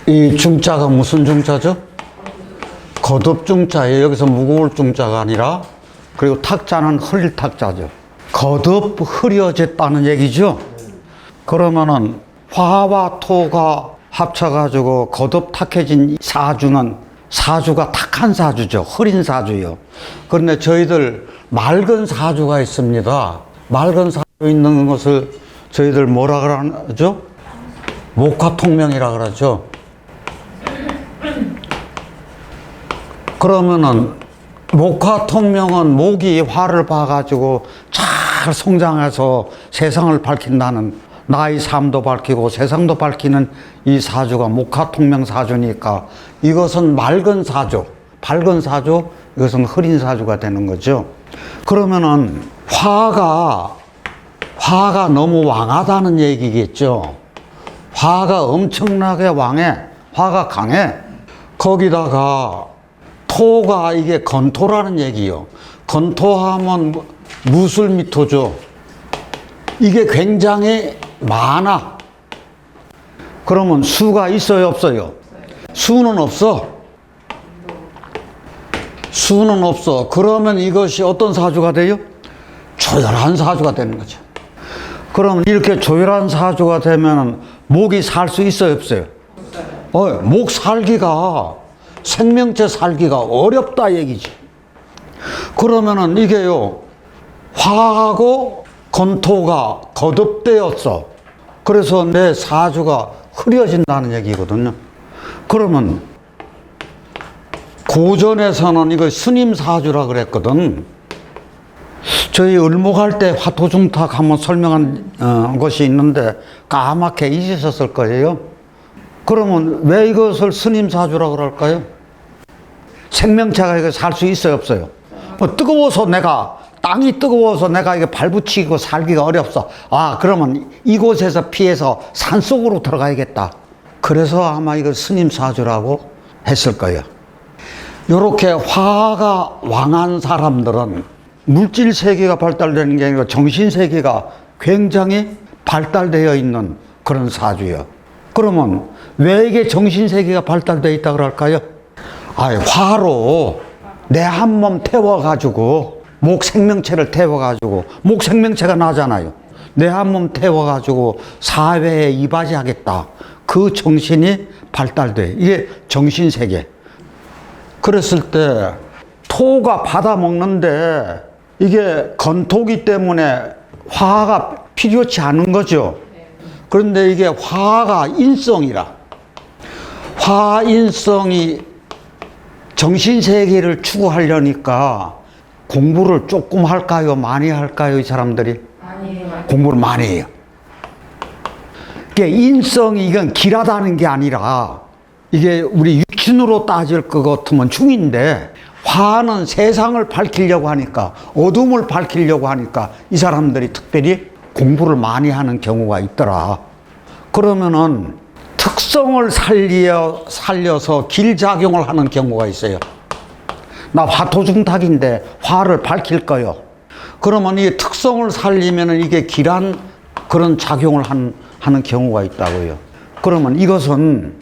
이 중자가 무슨 중자죠? 거듭중자예요. 여기서 무거울 중자가 아니라. 그리고 탁자는 흐릴 탁자죠. 거듭 흐려졌다는 얘기죠. 그러면은 화와 토가 합쳐가지고 거듭 탁해진 사주는 사주가 탁한 사주죠. 흐린 사주요. 그런데 저희들 맑은 사주가 있습니다. 맑은 사주 있는 것을 저희들 뭐라 그러죠? 목화통명이라 그러죠. 그러면은 목화통명은 목이 화를 봐가지고 잘 성장해서 세상을 밝힌다는, 나의 삶도 밝히고 세상도 밝히는 이 사주가 목화통명 사주니까 이것은 맑은 사주, 밝은 사주, 이것은 흐린 사주가 되는 거죠. 그러면은 화가 너무 왕하다는 얘기겠죠. 화가 엄청나게 왕해, 화가 강해. 거기다가 토가 이게 건토라는 얘기요. 건토하면 무술미토죠. 이게 굉장히 많아. 그러면 수가 있어요, 없어요? 수는 없어. 수는 없어. 그러면 이것이 어떤 사주가 돼요? 조열한 사주가 되는 거죠. 그럼 이렇게 조열한 사주가 되면 목이 살 수 있어요, 없어요? 목 살기가, 생명체 살기가 어렵다 얘기지. 그러면은 이게요, 화하고 건토가 거듭되었어. 그래서 내 사주가 흐려진다는 얘기거든요. 그러면 고전에서는 이거 스님 사주라 그랬거든. 저희 을목할 때 화토중탁 한번 설명한 것이 있는데 까맣게 잊으셨을 거예요. 그러면 왜 이것을 스님 사주라 그럴까요? 생명체가 이거 살 수 있어요, 없어요? 뜨거워서 땅이 뜨거워서 내가 이게 발붙이고 살기가 어렵어. 그러면 이곳에서 피해서 산속으로 들어가야겠다. 그래서 아마 이걸 스님 사주라고 했을 거예요. 이렇게 화가 왕한 사람들은 물질 세계가 발달되는 게 아니라 정신 세계가 굉장히 발달되어 있는 그런 사주예요. 그러면 왜 이게 정신 세계가 발달되어 있다 그럴까요? 화로 내 한 몸 태워가지고 목 생명체를 태워가지고, 목 생명체가 나잖아요. 내 한 몸 태워가지고 사회에 이바지하겠다. 그 정신이 발달돼. 이게 정신세계. 그랬을 때 토가 받아먹는데 이게 건토기 때문에 화가 필요치 않은 거죠. 그런데 이게 화가 인성이라. 화인성이 정신세계를 추구하려니까 공부를 조금 할까요? 많이 할까요? 이 사람들이? 공부를 많이 해요. 이게 인성이 이건 길하다는 게 아니라 이게 우리 육신으로 따질 것 같으면 중인데 화는 세상을 밝히려고 하니까, 어둠을 밝히려고 하니까 이 사람들이 특별히 공부를 많이 하는 경우가 있더라. 그러면은 특성을 살려서 길작용을 하는 경우가 있어요. 나 화토중탁인데 화를 밝힐 거요. 그러면 이 특성을 살리면 이게 길한 그런 작용을 하는 경우가 있다고요. 그러면 이것은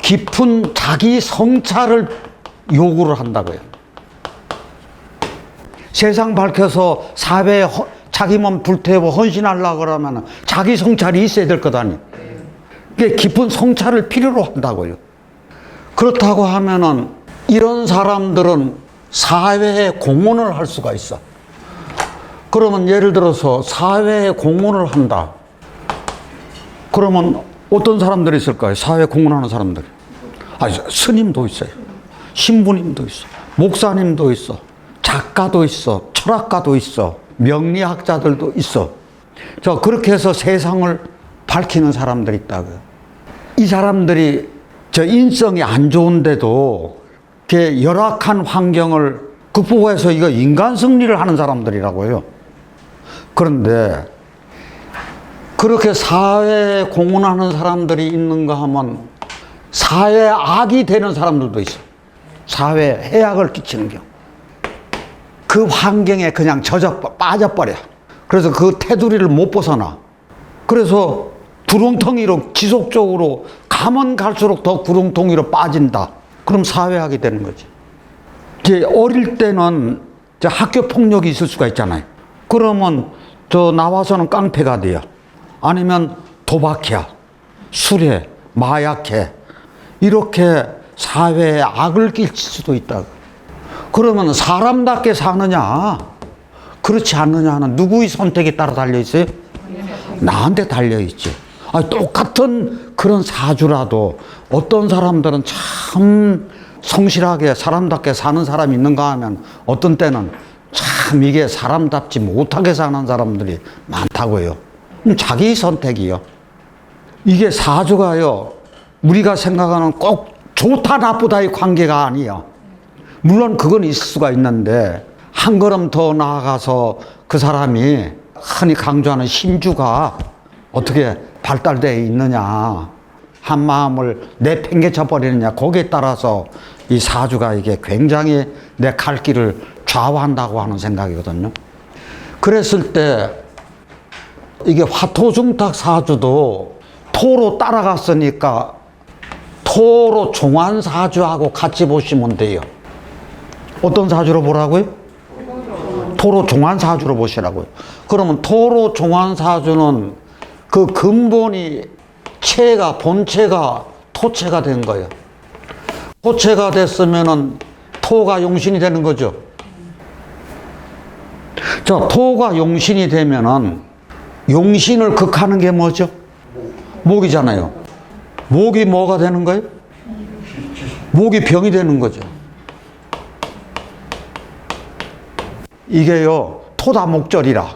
깊은 자기 성찰을 요구를 한다고요. 세상 밝혀서 사회에 자기 몸 불태우고 헌신하려고 그러면 자기 성찰이 있어야 될 것 아니에요. 그게 깊은 성찰을 필요로 한다고요. 그렇다고 하면은 이런 사람들은 사회에 공헌을 할 수가 있어. 그러면 예를 들어서 사회에 공헌을 한다. 그러면 어떤 사람들이 있을까요? 사회에 공헌하는 사람들이. 스님도 있어요. 신부님도 있어. 목사님도 있어. 작가도 있어. 철학가도 있어. 명리학자들도 있어. 그렇게 해서 세상을 밝히는 사람들이 있다고요. 이 사람들이 인성이 안 좋은데도 이렇게 열악한 환경을 극복해서 이거 인간 승리를 하는 사람들이라고요. 그런데 그렇게 사회에 공헌하는 사람들이 있는가 하면 사회에 악이 되는 사람들도 있어. 사회에 해악을 끼치는 경우. 그 환경에 그냥 빠져버려. 그래서 그 테두리를 못 벗어나. 그래서 구렁텅이로 지속적으로 가면 갈수록 더 구렁텅이로 빠진다. 그럼 사회하게 되는 거지. 이제 어릴 때는 이제 학교 폭력이 있을 수가 있잖아요. 그러면 저 나와서는 깡패가 돼요. 아니면 도박해, 술해, 마약해. 이렇게 사회에 악을 끼칠 수도 있다. 그러면 사람답게 사느냐, 그렇지 않느냐는 누구의 선택에 따라 달려있어요? 나한테 달려있지. 아니, 똑같은 그런 사주라도 어떤 사람들은 참 성실하게 사람답게 사는 사람이 있는가 하면 어떤 때는 참 이게 사람답지 못하게 사는 사람들이 많다고요. 자기 선택이요. 이게 사주가요, 우리가 생각하는 꼭 좋다 나쁘다의 관계가 아니에요. 물론 그건 있을 수가 있는데 한 걸음 더 나아가서 그 사람이 흔히 강조하는 신주가 어떻게 발달되어 있느냐, 한 마음을 내팽개쳐 버리느냐, 거기에 따라서 이 사주가 이게 굉장히 내 갈 길을 좌우한다고 하는 생각이거든요. 그랬을 때 이게 화토중탁 사주도 토로 따라갔으니까 토로 종환 사주하고 같이 보시면 돼요. 어떤 사주로 보라고요? 토로 종환 사주로 보시라고요. 그러면 토로 종환 사주는 그 근본이 본체가 토체가 된 거예요. 토체가 됐으면은 토가 용신이 되는 거죠. 자, 토가 용신이 되면은 용신을 극하는 게 뭐죠? 목이잖아요. 목이 뭐가 되는 거예요? 목이 병이 되는 거죠. 이게요, 토다목절이라.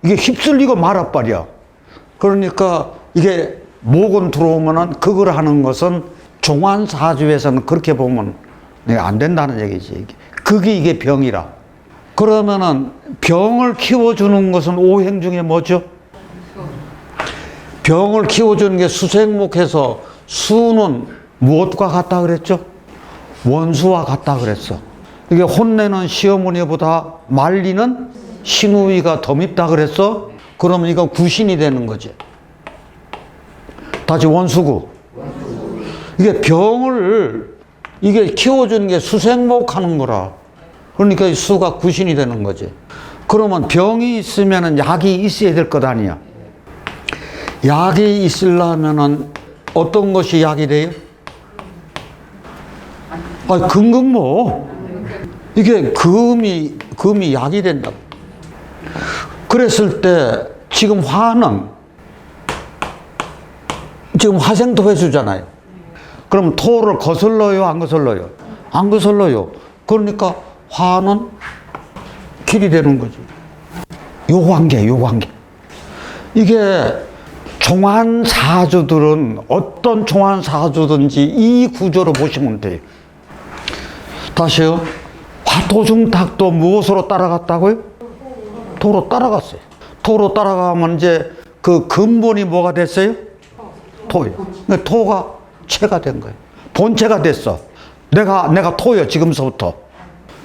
이게 휩쓸리고 말아버려. 그러니까 이게 목은 들어오면은 극을 하는 것은 종환사주에서는 그렇게 보면 안 된다는 얘기지. 극이 이게 병이라. 그러면은 병을 키워주는 것은 오행 중에 뭐죠? 병을 키워주는 게 수생목해서 수는 무엇과 같다 그랬죠? 원수와 같다 그랬어. 이게 혼내는 시어머니보다 말리는 시누이가 더 밉다 그랬어? 그러면 이건 구신이 되는 거지. 다시 원수구. 이게 병을 이게 키워주는 게 수생목 하는 거라. 그러니까 이 수가 구신이 되는 거지. 그러면 병이 있으면 약이 있어야 될 것 아니야. 약이 있으려면은 어떤 것이 약이 돼요? 아, 금극모. 이게 금이 약이 된다. 그랬을 때 지금 화는 지금 화생토 회수잖아요. 그럼 토를 거슬러요, 안 거슬러요? 안 거슬러요. 그러니까 화는 길이 되는 거죠. 요 관계. 이게 종환사주들은 어떤 종환사주든지 이 구조로 보시면 돼요. 다시요. 화토중탁도 무엇으로 따라갔다고요? 토로 따라갔어요. 토로 따라가면 이제 그 근본이 뭐가 됐어요? 토요. 그러니까 토가 체가 된 거예요. 본체가 됐어. 내가 토요, 지금서부터.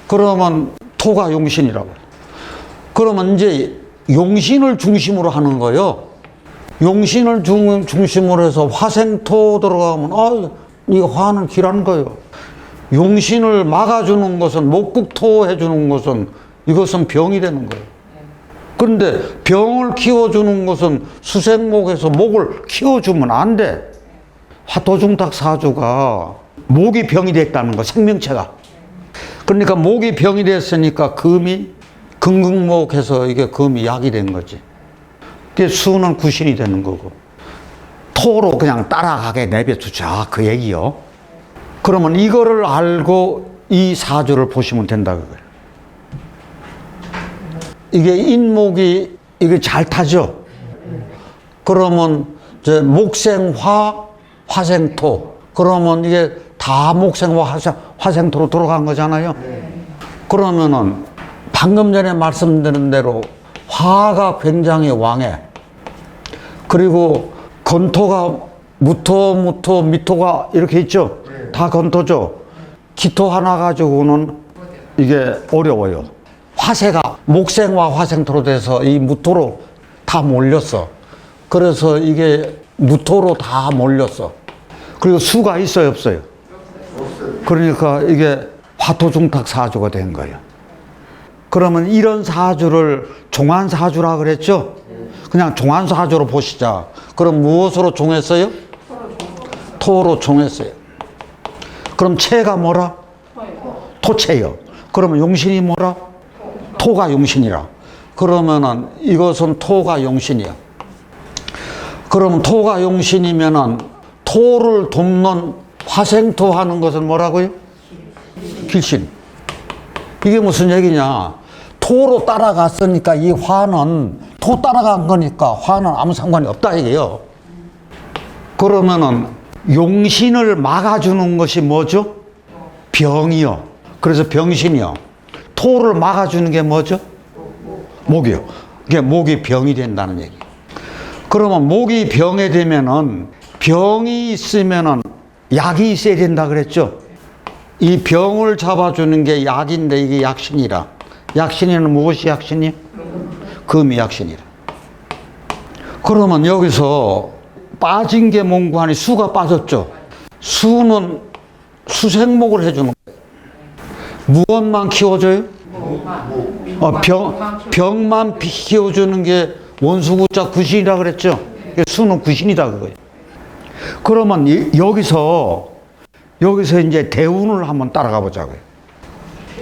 그러면 토가 용신이라고. 그러면 이제 용신을 중심으로 하는 거예요. 용신을 중심으로 해서 화생토 들어가면, 이거 화는 기라는 거예요. 용신을 막아주는 것은, 목극토 해주는 것은, 이것은 병이 되는 거예요. 그런데 병을 키워주는 것은 수생목에서 목을 키워주면 안 돼. 화토중탁 사주가 목이 병이 됐다는 거, 생명체가. 그러니까 목이 병이 됐으니까 금이 금극목해서 이게 금이 약이 된 거지. 그게 수는 구신이 되는 거고. 토로 그냥 따라가게 내버려두자, 그 얘기요. 그러면 이거를 알고 이 사주를 보시면 된다 그거예요. 이게 인목이 이게 잘 타죠. 그러면 이제 목생화, 화생토. 그러면 이게 다 목생화, 화생토로 들어간 거잖아요. 그러면은 방금 전에 말씀드린 대로 화가 굉장히 왕해. 그리고 건토가 무토, 미토가 이렇게 있죠. 다 건토죠. 기토 하나 가지고는 이게 어려워요. 화세가 목생화 화생토로 돼서 이 무토로 다 몰렸어. 그래서 이게 무토로 다 몰렸어. 그리고 수가 있어요, 없어요? 그러니까 이게 화토중탁 사주가 된 거예요. 그러면 이런 사주를 종안사주라 그랬죠? 그냥 종안사주로 보시자. 그럼 무엇으로 종했어요? 토로 종했어요. 그럼 체가 뭐라? 토체요. 그러면 용신이 뭐라? 토가 용신이라. 그러면은 이것은 토가 용신이야. 그럼 토가 용신이면은 토를 돕는 화생토 하는 것은 뭐라고요? 길신. 이게 무슨 얘기냐? 토로 따라갔으니까 이 화는 토 따라간 거니까 화는 아무 상관이 없다 이게요. 그러면은 용신을 막아주는 것이 뭐죠? 병이요. 그래서 병신이요. 토를 막아주는 게 뭐죠? 목이요. 이게 목이 병이 된다는 얘기. 그러면 목이 병에 되면은 병이 있으면은 약이 있어야 된다 그랬죠? 이 병을 잡아주는 게 약인데 이게 약신이라. 약신에는 무엇이 약신이요? 금이 약신이라. 그러면 여기서 빠진 게 뭔가 수가 빠졌죠? 수는 수생목을 해주는 거예요. 무엇만 키워줘요? 병만 키워주는 게 원수구자 구신이라 그랬죠? 수는 구신이다 그거예요. 그러면 여기서 이제 대운을 한번 따라가 보자고요.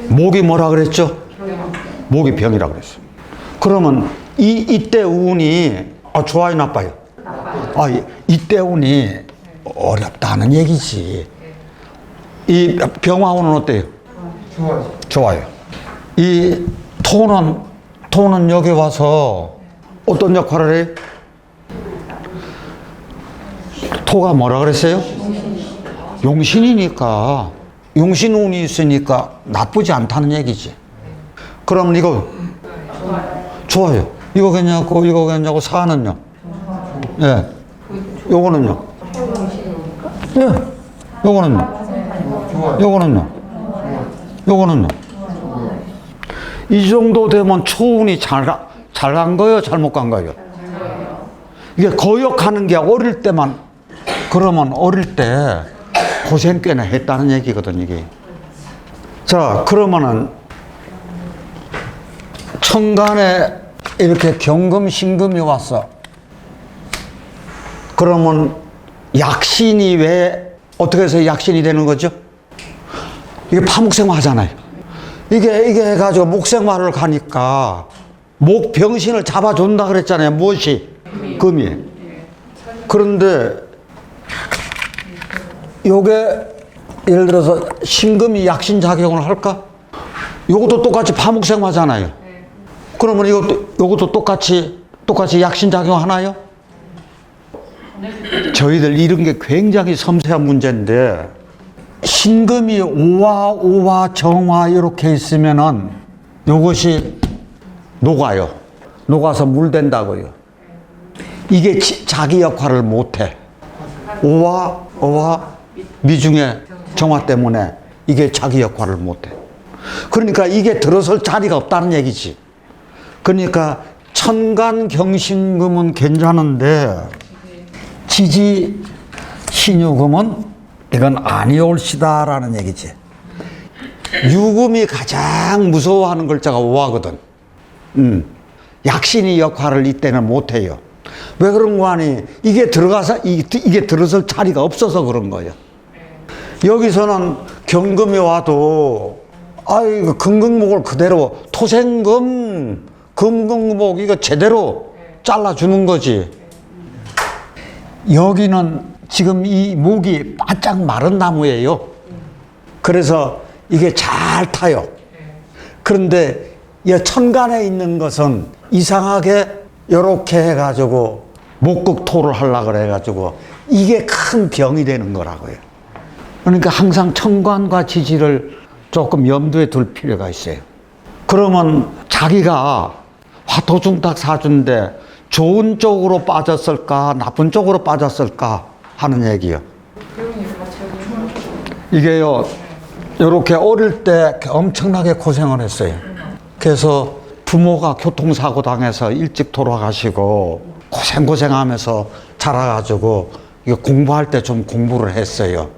목이 뭐라 그랬죠? 목이 병이라 그랬어요. 그러면 이때 운이 좋아요, 나빠요? 이때 운이 어렵다는 얘기지. 이 병화운은 어때요? 좋아요. 이 토는 여기 와서 어떤 역할을 해요? 토가 뭐라 그랬어요? 용신이니까, 용신운이 있으니까 나쁘지 않다는 얘기지. 그럼 이거 좋아요. 이거 괜찮고 이거 괜찮고 사는요? 예. 요거는요? 예. 요거는요? 요거는요? 이 정도 되면 초운이 잘 간 거예요? 잘못 간 거예요? 이게 거역하는 게 어릴 때만, 그러면 어릴 때 고생 꽤나 했다는 얘기거든, 이게. 자, 그러면은 천간에 이렇게 경금, 신금이 왔어. 그러면 약신이 왜, 어떻게 해서 약신이 되는 거죠? 이게 파목생화잖아요. 이게 해가지고 목생화를 가니까 목병신을 잡아준다 그랬잖아요. 무엇이? 금이. 그런데 요게 예를 들어서 신금이 약신 작용을 할까? 요것도 똑같이 파목생화잖아요. 그러면 요것도 똑같이 약신 작용하나요? 저희들 이런 게 굉장히 섬세한 문제인데, 신금이 오화, 정화 이렇게 있으면은 요것이 녹아요. 녹아서 물 된다고요. 이게 자기 역할을 못해. 오화, 미중의 정화 때문에 이게 자기 역할을 못해. 그러니까 이게 들어설 자리가 없다는 얘기지. 그러니까 천간경신금은 괜찮은데 지지 신유금은 이건 아니올시다라는 얘기지. 유금이 가장 무서워하는 글자가 오화거든. 약신이 역할을 이때는 못해요. 왜 그런 거 아니? 이게 들어설 자리가 없어서 그런 거예요. 여기서는 경금이 와도 아이고 금금목을 그대로 토생금, 금금목 이거 제대로 잘라주는 거지. 여기는 지금 이 목이 바짝 마른 나무예요. 그래서 이게 잘 타요. 그런데 이 천간에 있는 것은 이상하게 이렇게 해가지고 목극토를 하려고 그래가지고 이게 큰 병이 되는 거라고요. 그러니까 항상 천간과 지지를 조금 염두에 둘 필요가 있어요. 그러면 자기가 화토중탁 사주인데 좋은 쪽으로 빠졌을까 나쁜 쪽으로 빠졌을까 하는 얘기요. 이게요, 이렇게 어릴 때 엄청나게 고생을 했어요. 그래서 부모가 교통사고 당해서 일찍 돌아가시고 고생하면서 자라가지고 이거 공부할 때 좀 공부를 했어요.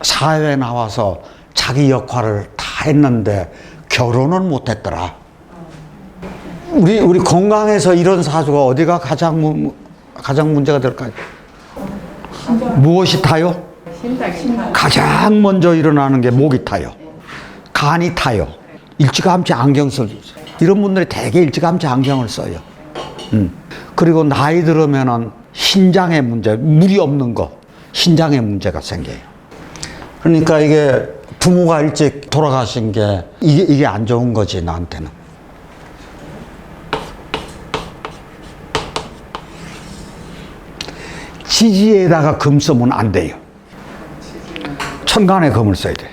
사회에 나와서 자기 역할을 다 했는데 결혼은 못했더라. 우리 건강에서 이런 사주가 어디가 가장 문제가 될까요? 무엇이 타요? 가장 먼저 일어나는 게 목이 타요. 간이 타요. 일찌감치 안경 써요. 이런 분들이 되게 일찌감치 안경을 써요. 그리고 나이 들으면은 신장의 문제, 물이 없는 거, 신장의 문제가 생겨요. 그러니까 이게 부모가 일찍 돌아가신 게 이게 안 좋은 거지, 나한테는. 지지에다가 금 쓰면 안 돼요. 천간에 금을 써야 돼요.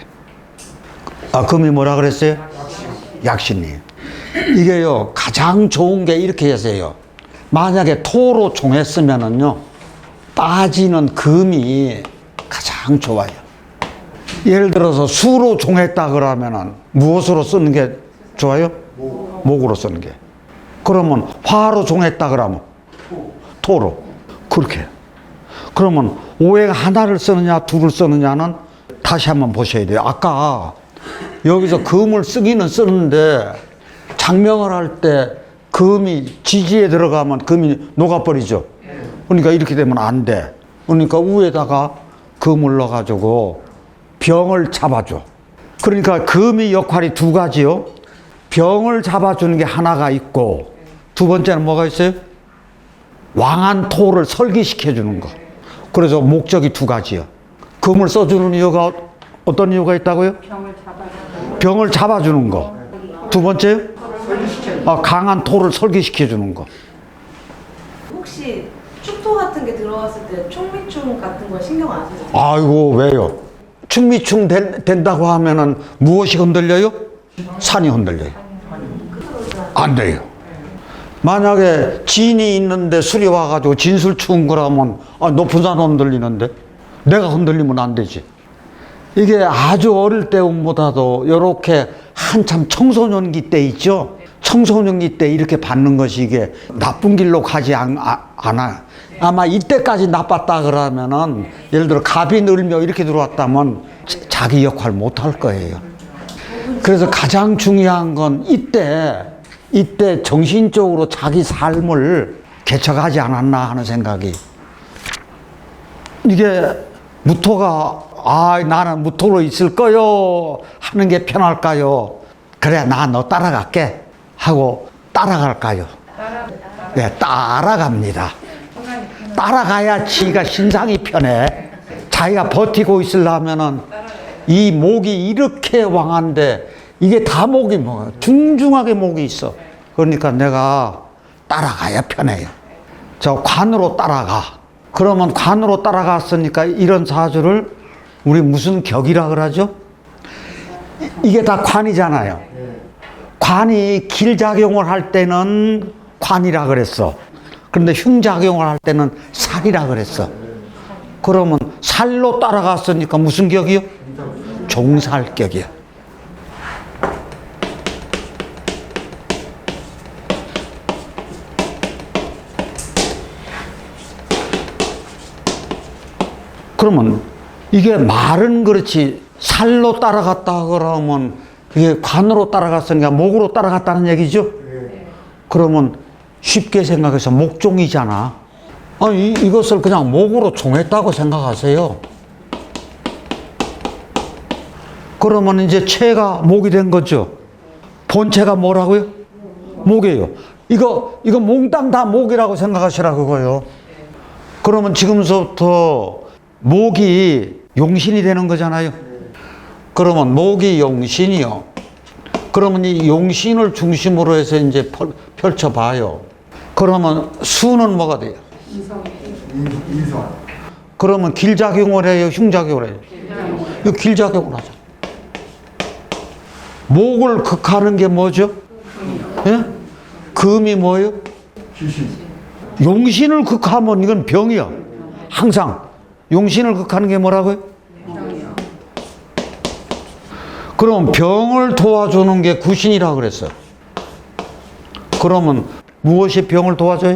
아, 금이 뭐라 그랬어요? 약신이에요. 이게요, 가장 좋은 게 이렇게 해서요. 만약에 토로 종했으면은요, 빠지는 금이 가장 좋아요. 예를 들어서 수로 종했다 그러면은 무엇으로 쓰는 게 좋아요? 목으로 쓰는 게. 그러면 화로 종했다 그러면 토로. 그렇게 해요. 그러면 오행 하나를 쓰느냐 둘을 쓰느냐는 다시 한번 보셔야 돼요. 아까 여기서 금을 쓰기는 쓰는데 장명을 할 때 금이 지지에 들어가면 금이 녹아버리죠. 그러니까 이렇게 되면 안 돼. 그러니까 위에다가 금을 넣어가지고 병을 잡아줘. 그러니까 금이 역할이 두 가지요. 병을 잡아주는 게 하나가 있고 두 번째는 뭐가 있어요? 왕한 토를 설기시켜주는 거. 그래서 목적이 두 가지요. 금을 써주는 이유가 어떤 이유가 있다고요? 병을 잡아주는 거. 두 번째, 강한 토를 설기시켜주는 거. 혹시 축토 같은 게 들어갔을 때 총미충 같은 거 신경 안 쓰세요? 아이고, 왜요? 충미충 된다고 하면은 무엇이 흔들려요? 산이 흔들려요. 안 돼요. 만약에 진이 있는데 술이 와가지고 진술 추운 거라면 높은 산 흔들리는데 내가 흔들리면 안 되지. 이게 아주 어릴 때보다도 이렇게 한참 청소년기 때 있죠. 청소년기 때 이렇게 받는 것이 이게 나쁜 길로 가지 않아요. 아마 이때까지 나빴다 그러면은 예를 들어 갑이 늘며 이렇게 들어왔다면 자기 역할 못 할 거예요. 그래서 가장 중요한 건 이때 정신적으로 자기 삶을 개척하지 않았나 하는 생각이. 이게 무토가 나는 무토로 있을 거요 하는 게 편할까요? 그래, 나 너 따라갈게 하고 따라갈까요? 네, 따라갑니다. 따라가야 지가 신상이 편해. 자기가 버티고 있으려면은 이 목이 이렇게 왕한데 이게 다 목이 뭐야? 중중하게 목이 있어. 그러니까 내가 따라가야 편해요. 저 관으로 따라가. 그러면 관으로 따라갔으니까 이런 사주를 우리 무슨 격이라 그러죠? 이게 다 관이잖아요. 관이 길작용을 할 때는 관이라 그랬어. 그런데 흉작용을 할 때는 살이라 그랬어. 그러면 살로 따라갔으니까 무슨 격이요? 종살격이요. 그러면 이게 말은 그렇지 살로 따라갔다 그러면 이게 관으로 따라갔으니까 목으로 따라갔다는 얘기죠? 그러면 쉽게 생각해서 목종이잖아. 이것을 그냥 목으로 종했다고 생각하세요. 그러면 이제 체가 목이 된 거죠. 본체가 뭐라고요? 목이에요. 이거 몽땅 다 목이라고 생각하시라 그거요. 그러면 지금부터 목이 용신이 되는 거잖아요. 그러면 목이 용신이요. 그러면 이 용신을 중심으로 해서 이제 펼쳐봐요. 그러면 수는 뭐가 돼요? 인성. 그러면 길작용을 해요? 흉작용을 해요? 이거 길작용을 하죠. 목을 극하는 게 뭐죠? 예? 금이 뭐예요? 용신을 극하면 이건 병이야. 항상. 용신을 극하는 게 뭐라고요? 그럼 병을 도와주는 게 구신이라고 그랬어요. 그러면 무엇이 병을 도와줘요?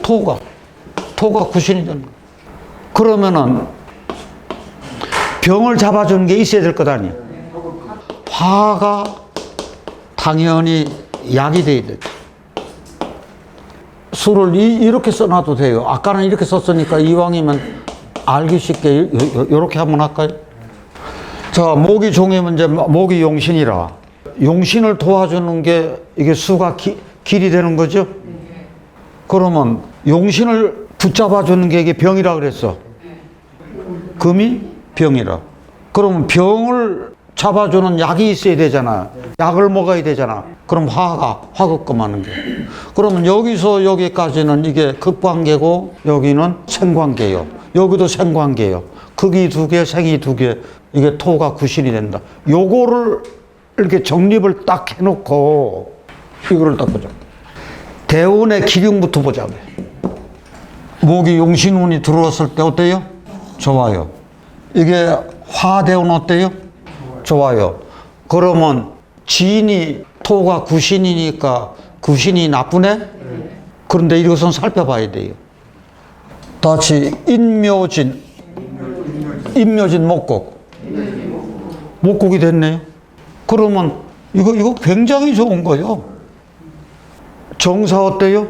토가 구신이잖아. 그러면은 병을 잡아주는 게 있어야 될 것 아니에요. 화가 당연히 약이 돼야 돼. 술을 이렇게 써놔도 돼요. 아까는 이렇게 썼으니까 이왕이면 알기 쉽게 이렇게 한번 할까요? 자, 목이 종이면 이제 목이 용신이라. 용신을 도와주는 게 이게 수가 길이 되는 거죠? 그러면 용신을 붙잡아주는 게 이게 병이라 그랬어. 금이 병이라. 그러면 병을 잡아주는 약이 있어야 되잖아. 약을 먹어야 되잖아. 그럼 화급금하는 게. 그러면 여기서 여기까지는 이게 급관계고 여기는 생관계요. 여기도 생관계요. 극이 두 개, 생이 두 개. 이게 토가 구신이 된다. 요거를 이렇게 정립을 딱 해놓고 이거를 딱 보자. 대운의 기륭부터 보자고요. 목이 용신운이 들어왔을 때 어때요? 좋아요. 이게 화대운 어때요? 좋아요. 그러면 지인이 토가 구신이니까 구신이 나쁘네? 그런데 이것은 살펴봐야 돼요. 다시 인묘진 목국이 됐네요. 그러면 이거 굉장히 좋은 거예요. 정사 어때요?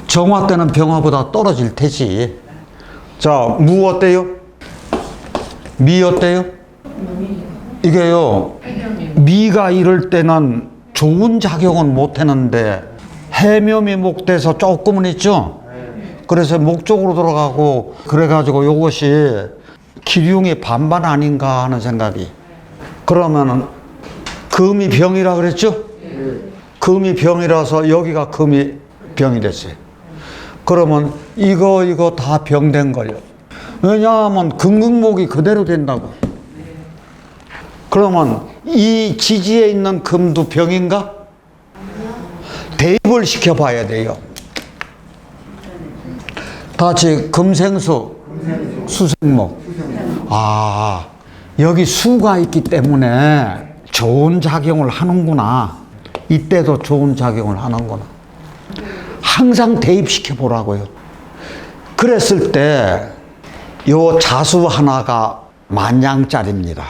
정화 때는 병화보다 떨어질 테지. 자, 무 어때요? 미 어때요? 이게요, 미가 이럴 때는 좋은 작용은 못 했는데 해묘미 목돼서 조금은 있죠? 그래서 목 쪽으로 들어가고 그래가지고 이것이 기륭이 반반 아닌가 하는 생각이. 그러면은 금이 병이라 그랬죠? 금이 병이라서 여기가 금이 병이 됐어요. 그러면 이거 다 병된 거예요. 왜냐하면 금극목이 그대로 된다고. 그러면 이 지지에 있는 금도 병인가? 대입을 시켜봐야 돼요. 다시 금생수, 수생목. 아, 여기 수가 있기 때문에 좋은 작용을 하는구나. 이때도 좋은 작용을 하는구나. 항상 대입시켜 보라고요. 그랬을 때 요 자수 하나가 만냥짜리입니다.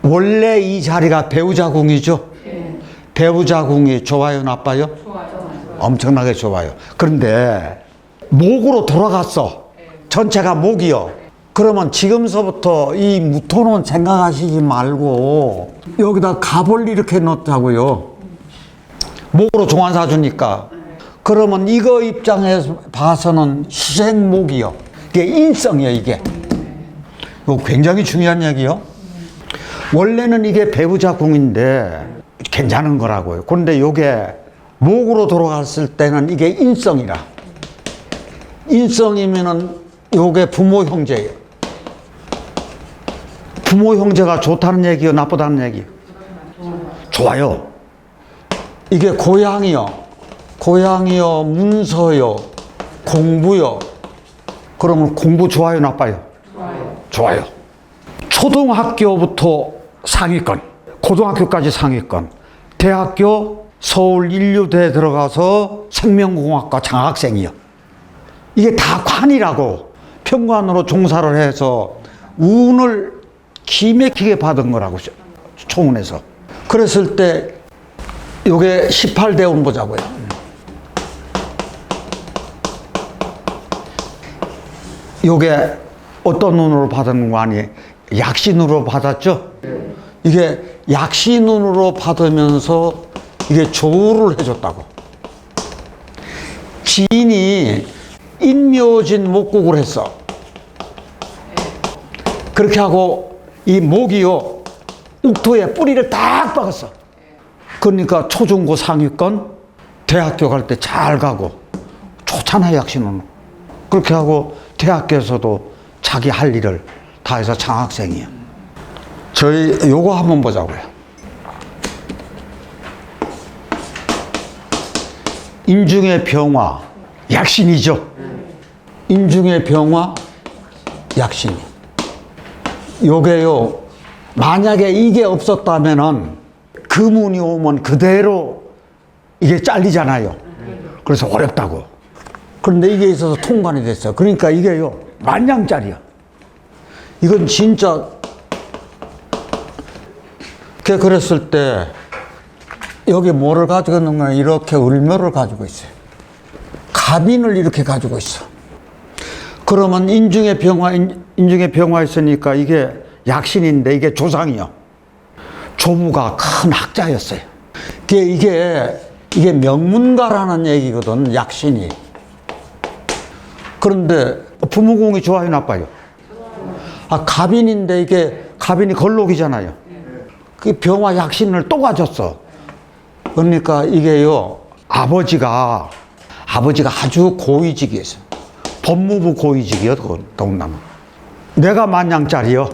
원래 이 자리가 배우자궁이죠? 배우자궁이 좋아요, 나빠요? 엄청나게 좋아요. 그런데 목으로 돌아갔어. 전체가 목이요. 그러면 지금서부터 이 무토는 생각하시지 말고 여기다 갑을 이렇게 넣자고요. 목으로 종안사 주니까. 그러면 이거 입장에서 봐서는 수생목이요. 이게 인성이에요, 이게. 이거 굉장히 중요한 얘기요. 원래는 이게 배우자궁인데 괜찮은 거라고요. 그런데 이게 목으로 돌아갔을 때는 이게 인성이라. 인성이면은 요게 부모 형제예요. 부모 형제가 좋다는 얘기요, 나쁘다는 얘기요? 좋아요. 이게 고향이요, 문서요, 공부요. 그러면 공부 좋아요, 나빠요? 좋아요. 초등학교부터 상위권, 고등학교까지 상위권, 대학교 서울 인류대에 들어가서 생명공학과 장학생이요. 이게 다 관이라고. 평관으로 종사를 해서 운을 기맥히게 받은 거라고, 초운에서. 그랬을 때 요게 18대운 보자고요. 요게 어떤 운으로 받은 거 아니? 약신으로 받았죠? 이게 약신운으로 받으면서 이게 조우를 해줬다고. 지인이 인묘진 목국을 했어. 그렇게 하고 이 목이요, 욱토에 뿌리를 딱 박았어. 그러니까 초중고 상위권, 대학교 갈 때 잘 가고 좋잖아요, 약신운으로. 그렇게 하고 대학교에서도 자기 할 일을 다 해서 장학생이에요. 저희 요거 한번 보자고요. 인중의 병화, 약신이죠. 인중의 병화, 약신이. 요게요, 만약에 이게 없었다면은 그 금운이 오면 그대로 이게 잘리잖아요. 그래서 어렵다고. 그런데 이게 있어서 통관이 됐어요. 그러니까 이게요, 만냥짜리야. 이건 진짜, 그랬을 때, 여기 뭐를 가지고 있는 거냐, 이렇게 을묘를 가지고 있어요. 갑인을 이렇게 가지고 있어. 그러면 인중에 병화 있으니까 이게 약신인데 이게 조상이요. 조부가 큰 학자였어요. 이게 명문가라는 얘기거든, 약신이. 그런데 부무궁이 좋아요, 나빠요? 갑인인데 이게 갑인이 걸록이잖아요. 그 병화 약신을 또 가졌어. 그러니까 이게요, 아버지가 아주 고위직이었어요. 법무부 고위직이요, 더군다나. 내가 만냥짜리요.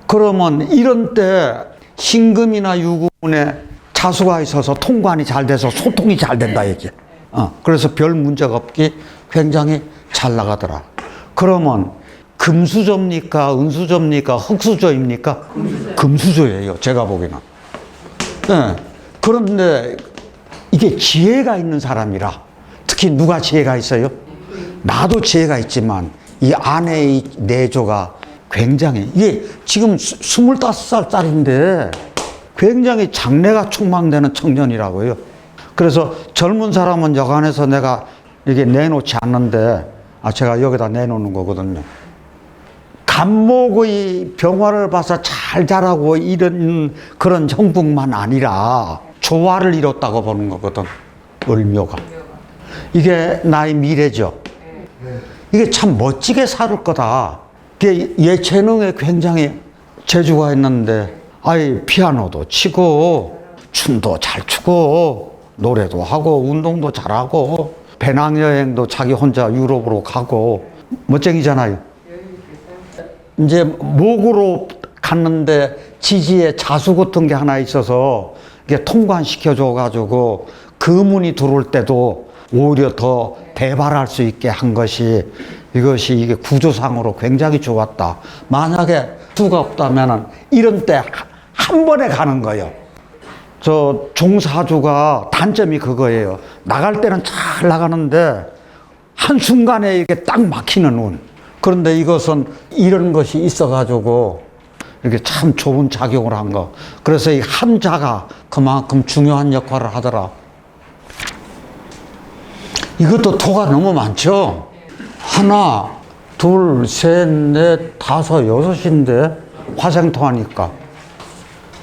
그러면 이런 때 신금이나 유금운에 자수가 있어서 통관이 잘 돼서 소통이 잘 된다, 이게. 그래서 별 문제가 없기 굉장히 잘 나가더라. 그러면 금수저입니까? 은수저입니까? 흑수저입니까? 금수저예요, 제가 보기에는. 네. 그런데 이게 지혜가 있는 사람이라, 특히 누가 지혜가 있어요? 나도 지혜가 있지만 이 아내의 내조가 굉장히, 이게 지금 25살짜리인데 굉장히 장래가 촉망되는 청년이라고요. 그래서 젊은 사람은 여간해서 내가 이게 내놓지 않는데, 제가 여기다 내놓는 거거든요. 간목의 병화를 봐서 잘 자라고 이런 그런 형국만 아니라 조화를 이뤘다고 보는 거거든, 을묘가. 이게 나의 미래죠. 이게 참 멋지게 살 거다. 이게 예체능에 굉장히 재주가 있는데, 피아노도 치고, 춤도 잘 추고, 노래도 하고, 운동도 잘하고, 배낭여행도 자기 혼자 유럽으로 가고, 멋쟁이잖아요. 이제 목으로 갔는데 지지에 자수 같은 게 하나 있어서 이게 통관시켜줘가지고 금운이 들어올 때도 오히려 더 대발할 수 있게 한 것이, 이게 구조상으로 굉장히 좋았다. 만약에 수가 없다면은 이런 때 한 번에 가는 거예요. 저 종사주가 단점이 그거예요. 나갈 때는 잘 나가는데 한순간에 이렇게 딱 막히는 운. 그런데 이것은 이런 것이 있어가지고 이렇게 참 좋은 작용을 한 거. 그래서 이 한자가 그만큼 중요한 역할을 하더라. 이것도 토가 너무 많죠? 하나, 둘, 셋, 넷, 다섯, 여섯인데 화생토 하니까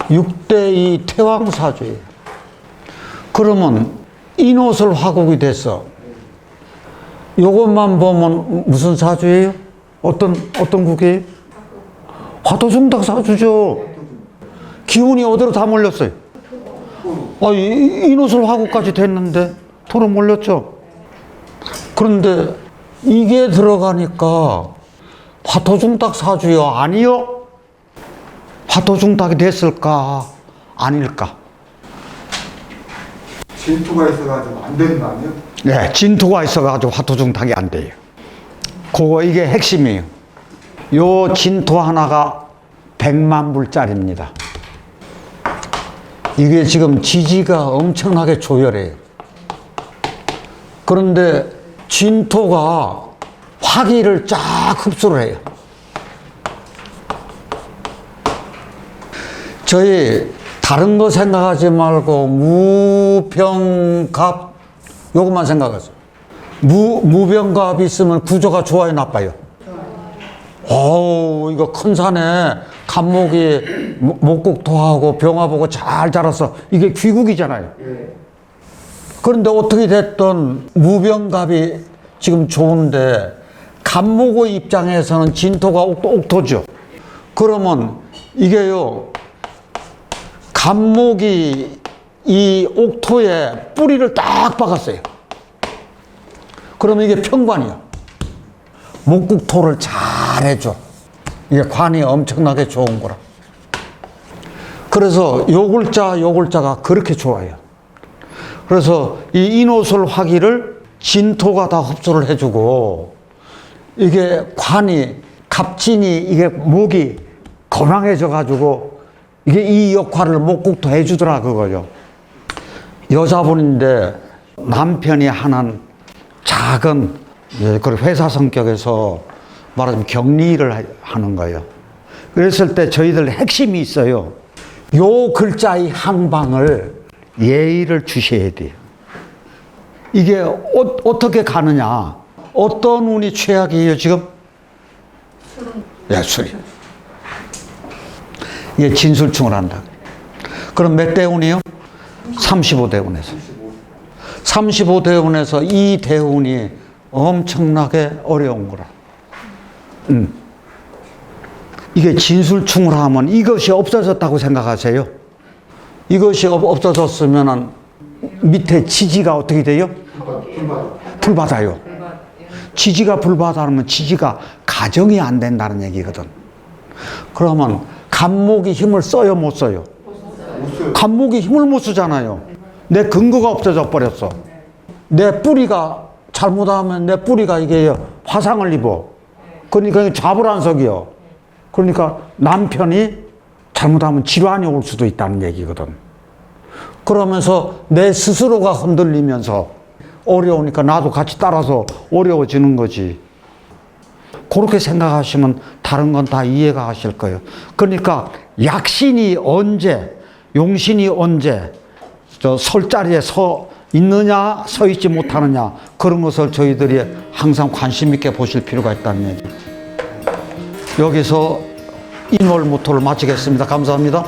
6대2 태왕사주예요. 그러면 인옷을 화국이 됐어. 요것만 보면 무슨 사주예요? 어떤 국이에요? 화토중탁 사주죠. 기운이 어디로 다 몰렸어요? 인옷을 화국까지 됐는데 토로 몰렸죠. 그런데 이게 들어가니까 화토중탁 사주요? 아니요? 화토중탁이 됐을까? 아닐까? 진토가 있어가지고 안 되는 거 아니에요? 네, 진토가 있어가지고 화토중탁이 안 돼요. 이게 핵심이에요. 요 진토 하나가 100만 불짜리입니다. 이게 지금 지지가 엄청나게 조열해요. 그런데 진토가 화기를 쫙 흡수를 해요. 저희 다른 거 생각하지 말고 무병갑 요것만 생각하세요. 무병갑이 있으면 구조가 좋아요, 나빠요? 이거 큰 산에 간목이 목국토하고 병화보고 잘 자라서 이게 귀국이잖아요. 그런데 어떻게 됐든 무병갑이 지금 좋은데 간목의 입장에서는 진토가 옥토죠. 그러면 이게요, 간목이 이 옥토에 뿌리를 딱 박았어요. 그러면 이게 편관이야. 목국토를 잘 해줘. 이게 관이 엄청나게 좋은 거라. 그래서 요 글자가 그렇게 좋아요. 그래서 이 인옷을 화기를 진토가 다 흡수를 해주고, 이게 관이, 갑진이, 이게 목이 건강해져가지고 이게 이 역할을 목국토 해주더라 그거죠. 여자분인데 남편이 하는 작은 그 회사 성격에서 말하자면 격리를 하는 거예요. 그랬을 때 저희들 핵심이 있어요. 요 글자의 한 방을 예의를 주셔야 돼요. 이게 어떻게 가느냐? 어떤 운이 최악이에요 지금? 술이. 이게 진술충을 한다. 그럼 몇 대운이요? 35대운에서. 35대운에서 이 대운이 엄청나게 어려운 거라. 이게 진술충을 하면 이것이 없어졌다고 생각하세요? 이것이 없어졌으면 밑에 지지가 어떻게 돼요? 불바다요. 지지가 불바다면 지지가 가정이 안 된다는 얘기거든. 그러면 간목이 힘을 써요, 못 써요? 간목이 힘을 못 쓰잖아요. 내 근거가 없어져 버렸어. 내 뿌리가 잘못하면 내 뿌리가 이게 화상을 입어. 그러니까 자불안석이요. 그러니까 남편이 잘못하면 질환이 올 수도 있다는 얘기거든. 그러면서 내 스스로가 흔들리면서 어려우니까 나도 같이 따라서 어려워지는 거지. 그렇게 생각하시면 다른 건 다 이해가 하실 거예요. 그러니까 약신이 언제, 용신이 언제 설 자리에 서 있느냐, 서 있지 못하느냐, 그런 것을 저희들이 항상 관심 있게 보실 필요가 있다는 얘기. 여기서 인월무토를 마치겠습니다. 감사합니다.